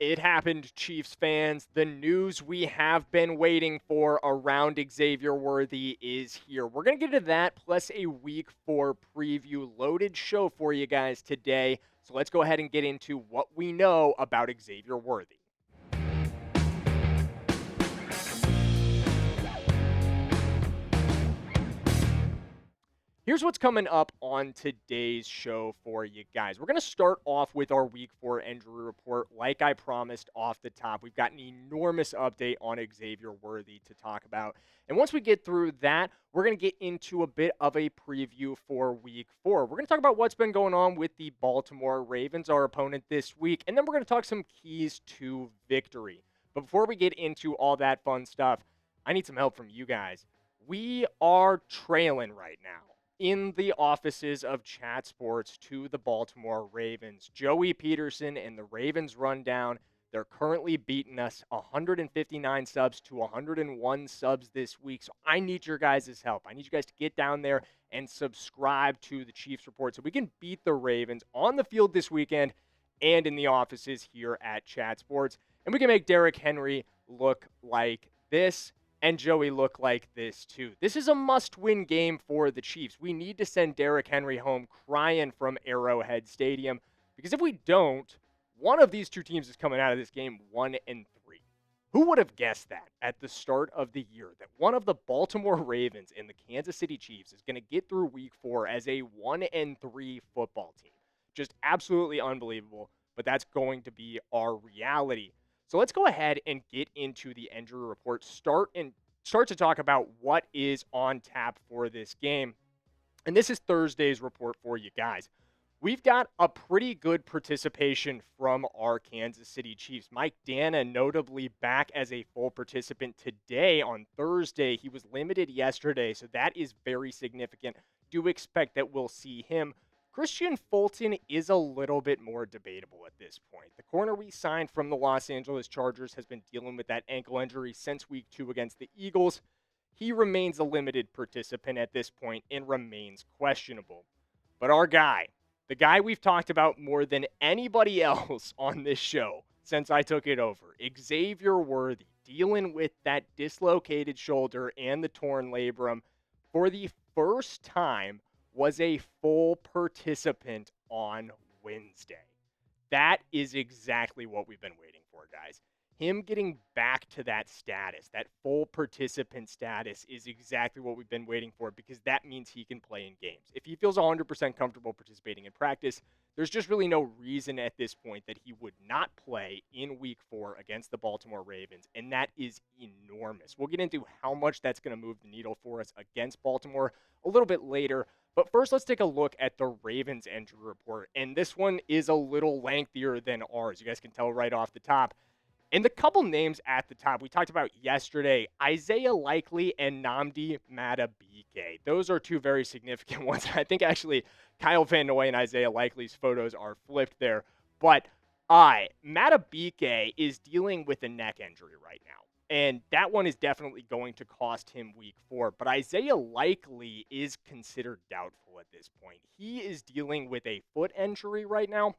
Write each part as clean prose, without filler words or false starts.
It happened, Chiefs fans. The news we have been waiting for around Xavier Worthy is here. We're going to get into that, plus a week 4 preview. Loaded show for you guys today. So let's go ahead and get into what we know about Xavier Worthy. Here's what's coming up on today's show for you guys. We're going to start off with our Week 4 injury report. Like I promised off the top, we've got an enormous update on Xavier Worthy to talk about. And once we get through that, we're going to get into a bit of a preview for Week 4. We're going to talk about what's been going on with the Baltimore Ravens, our opponent this week, and then we're going to talk some keys to victory. But before we get into all that fun stuff, I need some help from you guys. We are trailing right now in the offices of Chat Sports to the Baltimore Ravens. Joey Peterson and the Ravens rundown. They're currently beating us 159 subs to 101 subs this week. So I need your guys' help. I need you guys to get down there and subscribe to the Chiefs Report so we can beat the Ravens on the field this weekend and in the offices here at Chat Sports. And we can make Derrick Henry look like this and Joey look like this too. This is a must-win game for the Chiefs. We need to send Derrick Henry home crying from Arrowhead Stadium, because if we don't, one of these two teams is coming out of this game 1-3. Who would have guessed that at the start of the year, that one of the Baltimore Ravens and the Kansas City Chiefs is going to get through Week 4 as a 1-3 football team? Just absolutely unbelievable, but that's going to be our reality. So let's go ahead and get into the injury report. Start to talk about what is on tap for this game. And this is Thursday's report for you guys. We've got a pretty good participation from our Kansas City Chiefs. Mike Danna notably back as a full participant today on Thursday. He was limited yesterday, so that is very significant. Do expect that we'll see him. Kristian Fulton is a little bit more debatable at this point. The corner we signed from the Los Angeles Chargers has been dealing with that ankle injury since Week 2 against the Eagles. He remains a limited participant at this point and remains questionable. But our guy, the guy we've talked about more than anybody else on this show since I took it over, Xavier Worthy, dealing with that dislocated shoulder and the torn labrum for the first time, was a full participant on Wednesday. That is exactly what we've been waiting for, guys. Him getting back to that status, that full participant status, is exactly what we've been waiting for, because that means he can play in games. If he feels 100% comfortable participating in practice, there's just really no reason at this point that he would not play in Week 4 against the Baltimore Ravens, and that is enormous. We'll get into how much that's going to move the needle for us against Baltimore a little bit later. But first, let's take a look at the Ravens injury report. And this one is a little lengthier than ours. You guys can tell right off the top. And the couple names at the top we talked about yesterday, Isaiah Likely and Nnamdi Madubuike. Those are two very significant ones. I think actually Kyle Van Noy and Isaiah Likely's photos are flipped there. But Madubuike is dealing with a neck injury right now. And that one is definitely going to cost him Week 4. But Isaiah Likely is considered doubtful at this point. He is dealing with a foot injury right now,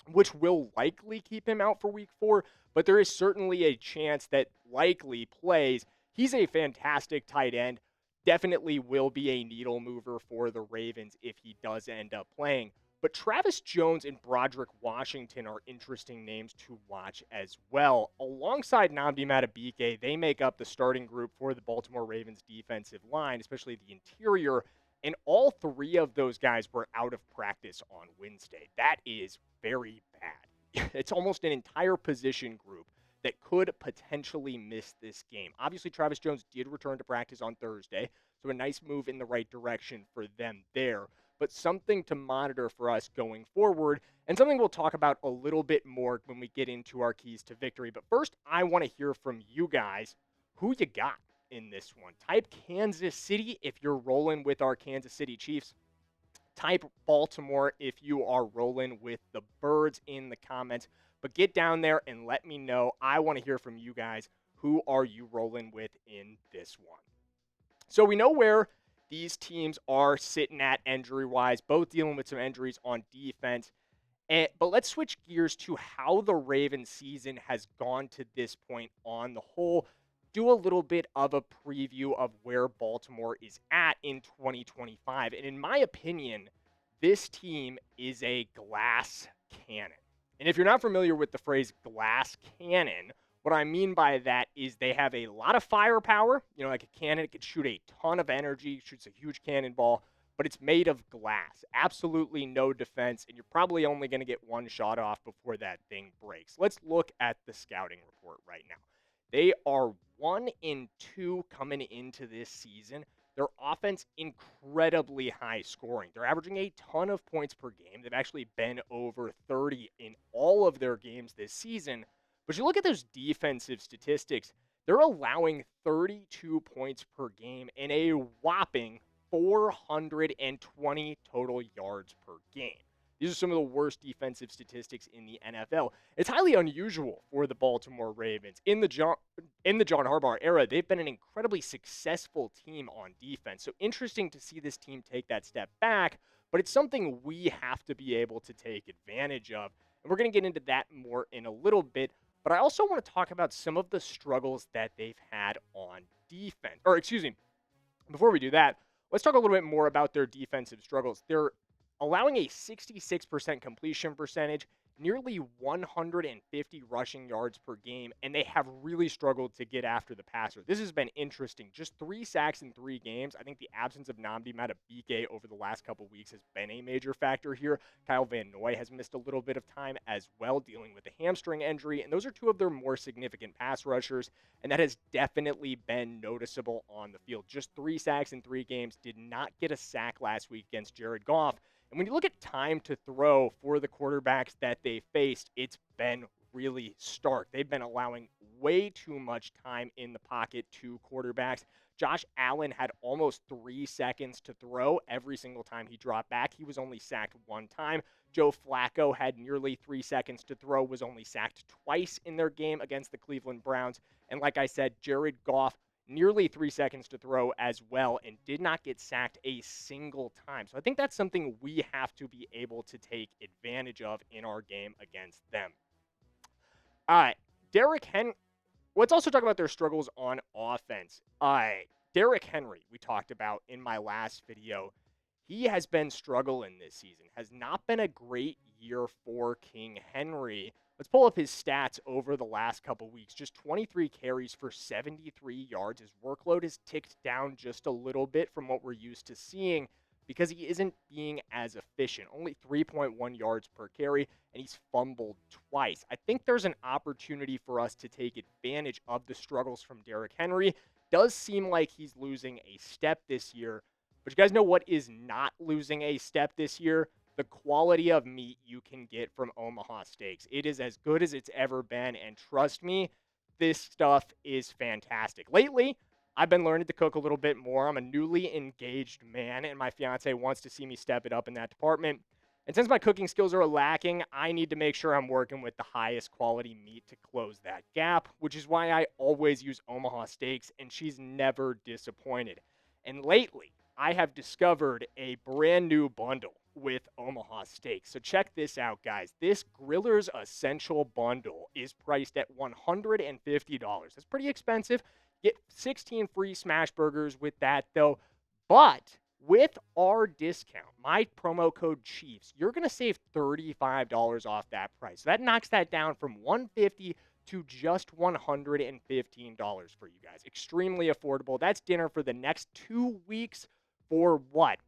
which will likely keep him out for Week 4. But there is certainly a chance that Likely plays. He's a fantastic tight end. Definitely will be a needle mover for the Ravens if he does end up playing. But Travis Jones and Broderick Washington are interesting names to watch as well. Alongside Nnamdi Madubuike, they make up the starting group for the Baltimore Ravens defensive line, especially the interior. And all three of those guys were out of practice on Wednesday. That is very bad. It's almost an entire position group that could potentially miss this game. Obviously, Travis Jones did return to practice on Thursday, so a nice move in the right direction for them there. But something to monitor for us going forward, and something we'll talk about a little bit more when we get into our keys to victory. But first, I want to hear from you guys who you got in this one. Type Kansas City if you're rolling with our Kansas City Chiefs. Type Baltimore if you are rolling with the Birds in the comments. But get down there and let me know. I want to hear from you guys. Who are you rolling with in this one? So we know where these teams are sitting at injury-wise, both dealing with some injuries on defense. But let's switch gears to how the Ravens season has gone to this point on the whole. Do a little bit of a preview of where Baltimore is at in 2025. And in my opinion, this team is a glass cannon. And if you're not familiar with the phrase glass cannon, what I mean by that is they have a lot of firepower. Like a cannon, it could shoot a ton of energy, shoots a huge cannonball, but it's made of glass. Absolutely no defense, and you're probably only going to get one shot off before that thing breaks. Let's look at the scouting report right now. They are 1-2 coming into this season. Their offense, incredibly high scoring. They're averaging a ton of points per game. They've actually been over 30 in all of their games this season. But you look at those defensive statistics, they're allowing 32 points per game and a whopping 420 total yards per game. These are some of the worst defensive statistics in the NFL. It's highly unusual for the Baltimore Ravens. In the John Harbaugh era, they've been an incredibly successful team on defense. So interesting to see this team take that step back, but it's something we have to be able to take advantage of. And we're going to get into that more in a little bit. But I also want to talk about some of the struggles that they've had on defense. Or excuse me, before we do that, let's talk a little bit more about their defensive struggles. They're allowing a 66% completion percentage, nearly 150 rushing yards per game, and they have really struggled to get after the passer. This has been interesting. Just 3 sacks in 3 games. I think the absence of Nnamdi Madubuike over the last couple weeks has been a major factor here. Kyle Van Noy has missed a little bit of time as well, dealing with a hamstring injury, and those are 2 of their more significant pass rushers, and that has definitely been noticeable on the field. Just 3 sacks in 3 games, did not get a sack last week against Jared Goff. And when you look at time to throw for the quarterbacks that they faced, it's been really stark. They've been allowing way too much time in the pocket to quarterbacks. Josh Allen had almost 3 seconds to throw every single time he dropped back. He was only sacked 1 time. Joe Flacco had nearly 3 seconds to throw, was only sacked twice in their game against the Cleveland Browns. And like I said, Jared Goff, nearly 3 seconds to throw as well, and did not get sacked a single time. So I think that's something we have to be able to take advantage of in our game against them. Derrick Henry. Let's also talk about their struggles on offense. Derrick Henry, we talked about in my last video. He has been struggling this season. Has not been a great year for King Henry. Let's pull up his stats over the last couple weeks. Just 23 carries for 73 yards. His workload has ticked down just a little bit from what we're used to seeing because he isn't being as efficient. Only 3.1 yards per carry, and he's fumbled twice. I think there's an opportunity for us to take advantage of the struggles from Derrick Henry. Does seem like he's losing a step this year. But you guys know what is not losing a step this year? The quality of meat you can get from Omaha Steaks. It is as good as it's ever been, and trust me, this stuff is fantastic. Lately, I've been learning to cook a little bit more. I'm a newly engaged man, and my fiance wants to see me step it up in that department. And since my cooking skills are lacking, I need to make sure I'm working with the highest quality meat to close that gap, which is why I always use Omaha Steaks, and she's never disappointed. And lately, I have discovered a brand new bundle with Omaha Steaks. So check this out, guys. This Griller's Essential Bundle is priced at $150. That's pretty expensive. Get 16 free smash burgers with that, though. But with our discount, my promo code Chiefs, you're going to save $35 off that price. So that knocks that down from $150 to just $115 for you guys. Extremely affordable. That's dinner for the next 2 weeks for what?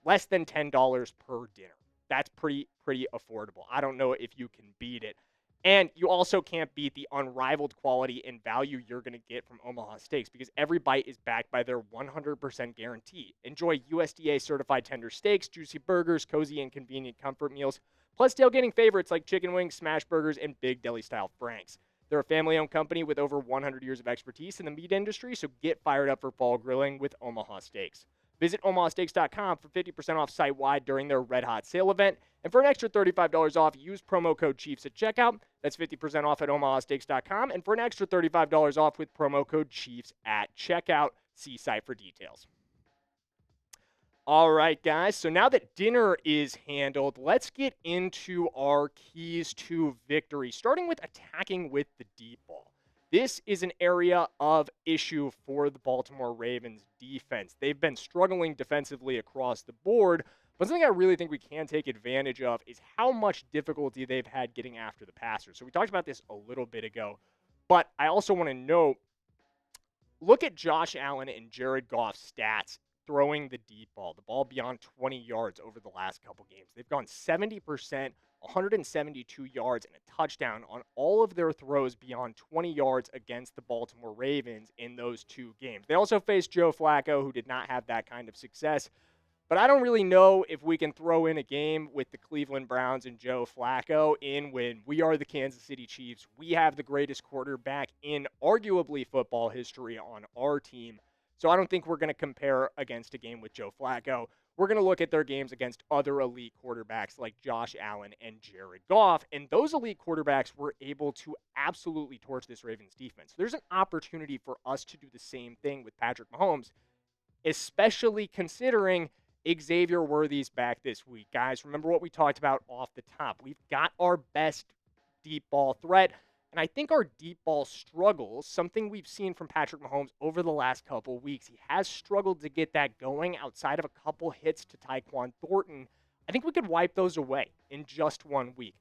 Less than $10 per dinner. That's pretty affordable. I don't know if you can beat it. And you also can't beat the unrivaled quality and value you're going to get from Omaha Steaks because every bite is backed by their 100% guarantee. Enjoy USDA certified tender steaks, juicy burgers, cozy and convenient comfort meals, plus tailgating favorites like chicken wings, smash burgers, and big deli-style franks. They're a family-owned company with over 100 years of expertise in the meat industry, so get fired up for fall grilling with Omaha Steaks. Visit omahasteaks.com for 50% off site-wide during their Red Hot sale event. And for an extra $35 off, use promo code Chiefs at checkout. That's 50% off at omahasteaks.com. And for an extra $35 off with promo code Chiefs at checkout. See site for details. All right, guys. So now that dinner is handled, let's get into our keys to victory, starting with attacking with the deep ball. This is an area of issue for the Baltimore Ravens defense. They've been struggling defensively across the board, but something I really think we can take advantage of is how much difficulty they've had getting after the passer. So we talked about this a little bit ago, but I also want to note, look at Josh Allen and Jared Goff's stats throwing the deep ball, the ball beyond 20 yards over the last couple games. They've gone 70%, 172 yards, and a touchdown on all of their throws beyond 20 yards against the Baltimore Ravens in those two games. They also faced Joe Flacco, who did not have that kind of success. But I don't really know if we can throw in a game with the Cleveland Browns and Joe Flacco in when we are the Kansas City Chiefs. We have the greatest quarterback in arguably football history on our team. So I don't think we're going to compare against a game with Joe Flacco. We're going to look at their games against other elite quarterbacks like Josh Allen and Jared Goff. And those elite quarterbacks were able to absolutely torch this Ravens defense. There's an opportunity for us to do the same thing with Patrick Mahomes, especially considering Xavier Worthy's back this week. Guys, remember what we talked about off the top. We've got our best deep ball threat, and I think our deep ball struggles, something we've seen from Patrick Mahomes over the last couple weeks. He has struggled to get that going outside of a couple hits to Tyquan Thornton. I think we could wipe those away in just 1 week.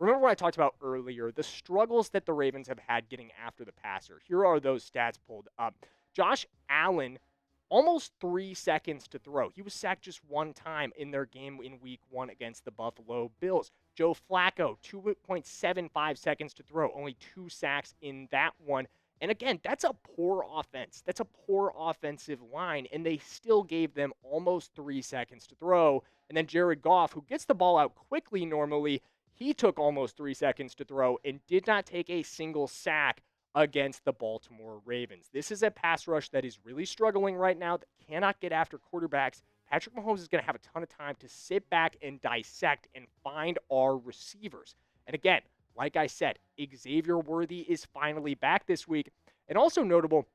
Remember what I talked about earlier, the struggles that the Ravens have had getting after the passer. Here are those stats pulled up. Josh Allen, almost 3 seconds to throw. He was sacked just one time in their game in week 1 against the Buffalo Bills. Joe Flacco, 2.75 seconds to throw, only 2 sacks in that one. And again, that's a poor offense. That's a poor offensive line, and they still gave them almost 3 seconds to throw. And then Jared Goff, who gets the ball out quickly normally, he took almost 3 seconds to throw and did not take a single sack against the Baltimore Ravens. This is a pass rush that is really struggling right now, that cannot get after quarterbacks. Patrick Mahomes is going to have a ton of time to sit back and dissect and find our receivers. And again, like I said, Xavier Worthy is finally back this week. And also notable,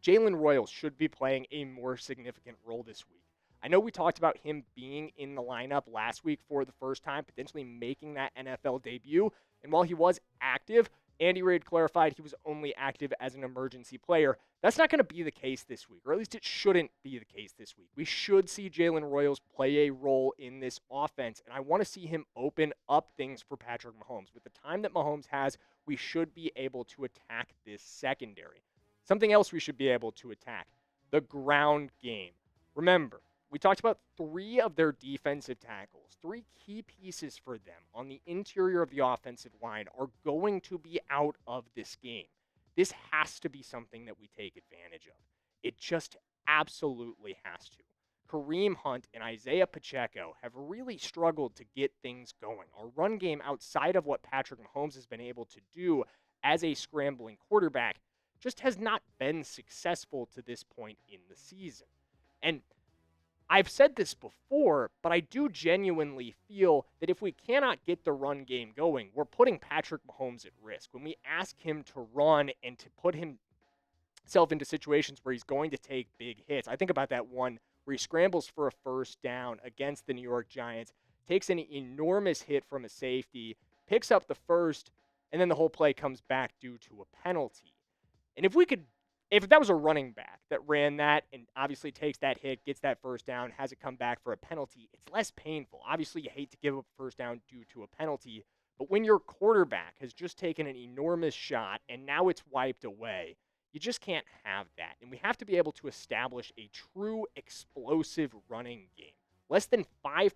Jalen Royals should be playing a more significant role this week. I know we talked about him being in the lineup last week for the first time, potentially making that NFL debut. And while he was active, Andy Reid clarified he was only active as an emergency player. That's not going to be the case this week, or at least it shouldn't be the case this week. We should see Jalen Royals play a role in this offense, and I want to see him open up things for Patrick Mahomes. With the time that Mahomes has, we should be able to attack this secondary. Something else we should be able to attack, the ground game. Remember, we talked about 3 of their defensive tackles. 3 key pieces for them on the interior of the offensive line are going to be out of this game. This has to be something that we take advantage of. It just absolutely has to. Kareem Hunt and Isaiah Pacheco have really struggled to get things going. Our run game, outside of what Patrick Mahomes has been able to do as a scrambling quarterback, just has not been successful to this point in the season. And I've said this before, but I do genuinely feel that if we cannot get the run game going, we're putting Patrick Mahomes at risk. When we ask him to run and to put himself into situations where he's going to take big hits, I think about that one where he scrambles for a first down against the New York Giants, takes an enormous hit from a safety, picks up the first, and then the whole play comes back due to a penalty. And if that was a running back that ran that and obviously takes that hit, gets that first down, has it come back for a penalty, it's less painful. Obviously, you hate to give up a first down due to a penalty, but when your quarterback has just taken an enormous shot and now it's wiped away, you just can't have that. And we have to be able to establish a true explosive running game. Less than 5%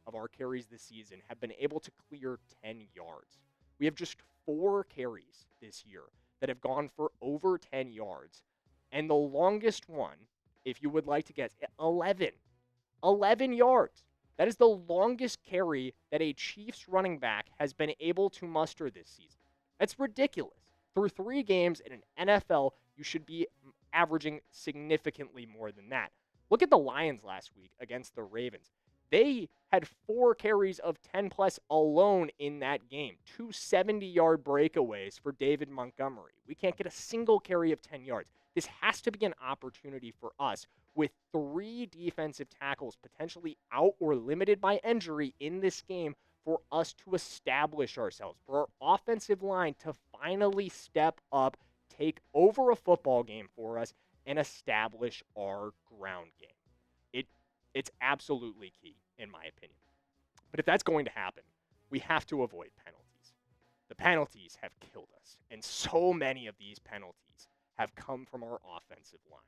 of our carries this season have been able to clear 10 yards. We have just 4 carries this year that have gone for over 10 yards. And the longest one, if you would like to guess, 11. 11 yards. That is the longest carry that a Chiefs running back has been able to muster this season. That's ridiculous. Through 3 games in an NFL, you should be averaging significantly more than that. Look at the Lions last week against the Ravens. They had 4 carries of 10 plus alone in that game. 2 70-yard breakaways for David Montgomery. We can't get a single carry of 10 yards. This has to be an opportunity for us with 3 defensive tackles potentially out or limited by injury in this game for us to establish ourselves, for our offensive line to finally step up, take over a football game for us, and establish our ground game. It's absolutely key, in my opinion. But if that's going to happen, we have to avoid penalties. The penalties have killed us, and so many of these penalties have come from our offensive line.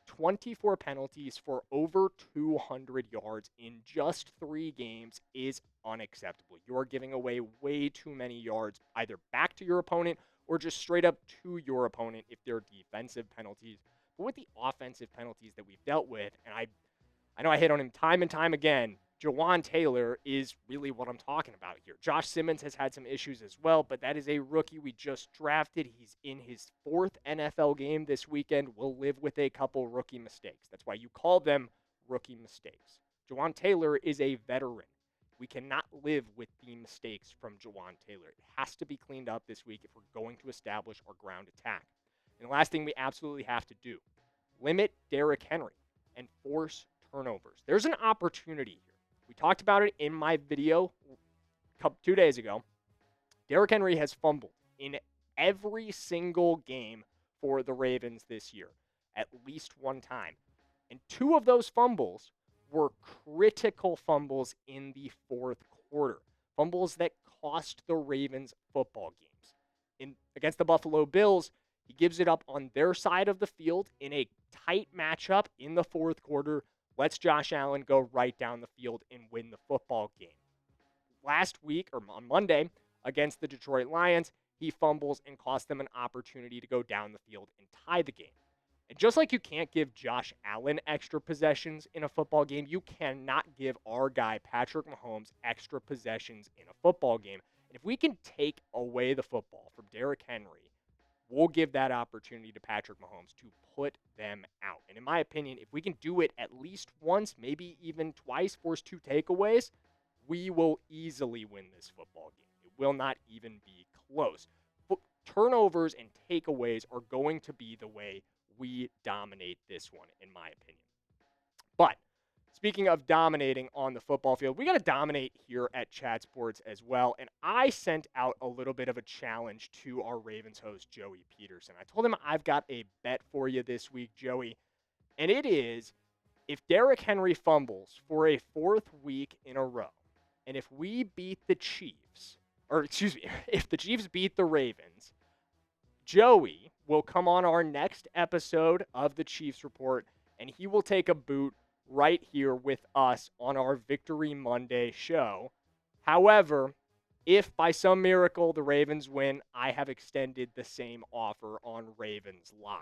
24 penalties for over 200 yards in just 3 games is unacceptable. You're giving away way too many yards, either back to your opponent or just straight up to your opponent if they're defensive penalties. But with the offensive penalties that we've dealt with, and I know I hit on him time and time again, Jawan Taylor is really what I'm talking about here. Josh Simmons has had some issues as well, but that is a rookie we just drafted. He's in his 4th NFL game this weekend. We'll live with a couple rookie mistakes. That's why you call them rookie mistakes. Jawan Taylor is a veteran. We cannot live with the mistakes from Jawan Taylor. It has to be cleaned up this week if we're going to establish our ground attack. And the last thing we absolutely have to do, limit Derrick Henry and force turnovers. There's an opportunity here. We talked about it in my video 2 days ago. Derrick Henry has fumbled in every single game for the Ravens this year, at least one time. And 2 of those fumbles were critical fumbles in the 4th quarter. Fumbles that cost the Ravens football games. Against the Buffalo Bills, he gives it up on their side of the field in a tight matchup in the 4th quarter. Lets Josh Allen go right down the field and win the football game. Last week, or on Monday, against the Detroit Lions, he fumbles and costs them an opportunity to go down the field and tie the game. And just like you can't give Josh Allen extra possessions in a football game, you cannot give our guy, Patrick Mahomes, extra possessions in a football game. And if we can take away the football from Derrick Henry, we'll give that opportunity to Patrick Mahomes to put them out. And in my opinion, if we can do it at least once, maybe even twice, force 2 takeaways, we will easily win this football game. It will not even be close. But turnovers and takeaways are going to be the way we dominate this one, in my opinion. But speaking of dominating on the football field, we got to dominate here at Chat Sports as well. And I sent out a little bit of a challenge to our Ravens host, Joey Peterson. I told him I've got a bet for you this week, Joey. And it is, if Derrick Henry fumbles for a 4th week in a row, and if we beat the Chiefs, if the Chiefs beat the Ravens, Joey will come on our next episode of the Chiefs Report, and he will take a boot right here with us on our Victory Monday show. However, if by some miracle the Ravens win, I have extended the same offer on Ravens Live.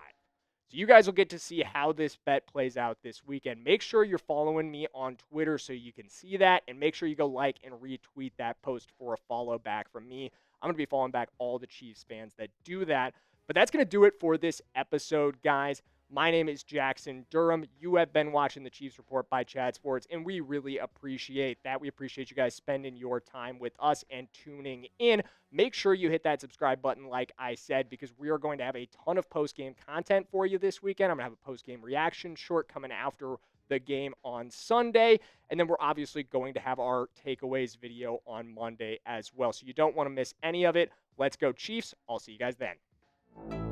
So you guys will get to see how this bet plays out this weekend. Make sure you're following me on Twitter so you can see that, and make sure you go like and retweet that post for a follow back from me. I'm going to be following back all the Chiefs fans that do that. But that's going to do it for this episode, guys. My name is Jackson Durham. You have been watching the Chiefs Report by Chad Sports, and we really appreciate that. We appreciate you guys spending your time with us and tuning in. Make sure you hit that subscribe button, like I said, because we are going to have a ton of post-game content for you this weekend. I'm going to have a post-game reaction short coming after the game on Sunday, and then we're obviously going to have our takeaways video on Monday as well. So you don't want to miss any of it. Let's go Chiefs. I'll see you guys then.